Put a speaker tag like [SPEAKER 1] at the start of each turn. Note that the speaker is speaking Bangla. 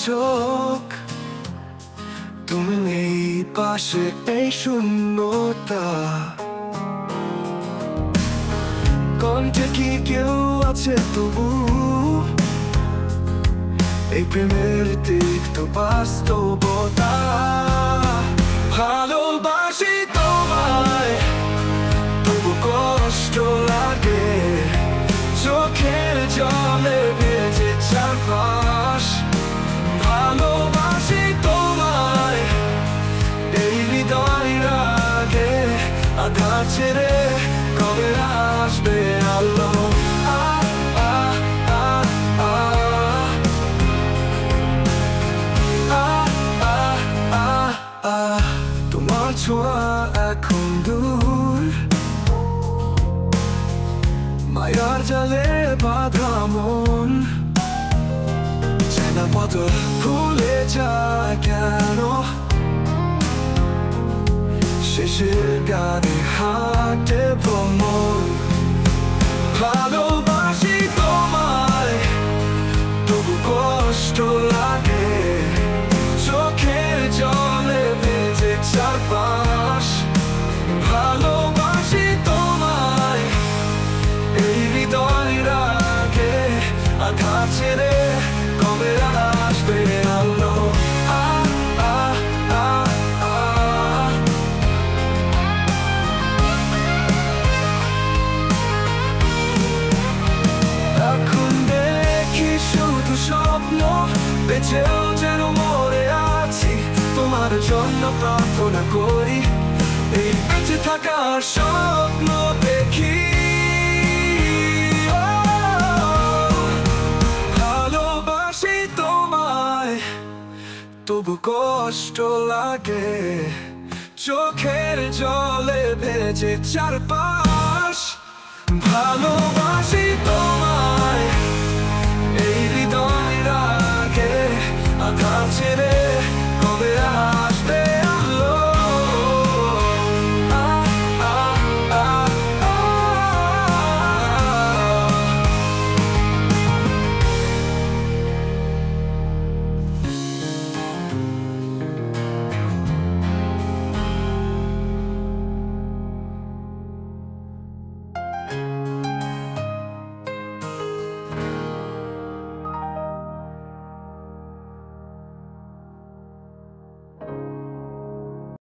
[SPEAKER 1] চোখ, তুমি নেই পাশে এই শূন্যতা। কণ্ঠে কি কেউ আছে তবু, এই প্রেমের তিক্ত বাস্তবতা। ভালোবাসি তোমায়, তবু কষ্ট লাগে, চোখের জলে ভেজে চারপাশ। ভালোবাসি তোমায়, এই হৃদয় রাগে আধার ছেড়ে কবে আসবে আলো। তোমার ছোঁয়া এখন দূর, মায়ার জালে বাঁধা মন, চেনা পথ ভুলে যায় কেন, শেষের গানে হাঁটে ভ্রমণ। ভালোবাসি তোমায়, তবু কষ্ট লাগে, চোখের জলে ভেজে চারপাশ। ভালোবাসি তোমায়, এই হৃদয় রাগে আধার ছেড়ে কবে আসবে আলো। এখন দেখি শুধু স্বপ্ন, বেঁচেও যেন মরে আছি, তোমার জন্য প্রার্থনা করি, এই বেঁচে থাকার স্বপ্ন দেখি। ভালোবাসি তোমায়, তবু কষ্ট লাগে, চোখের জলে ভেজে চারপাশ। ভালোবাসি তোমায়, এই হৃদয় রাগে আধার ছেড়ে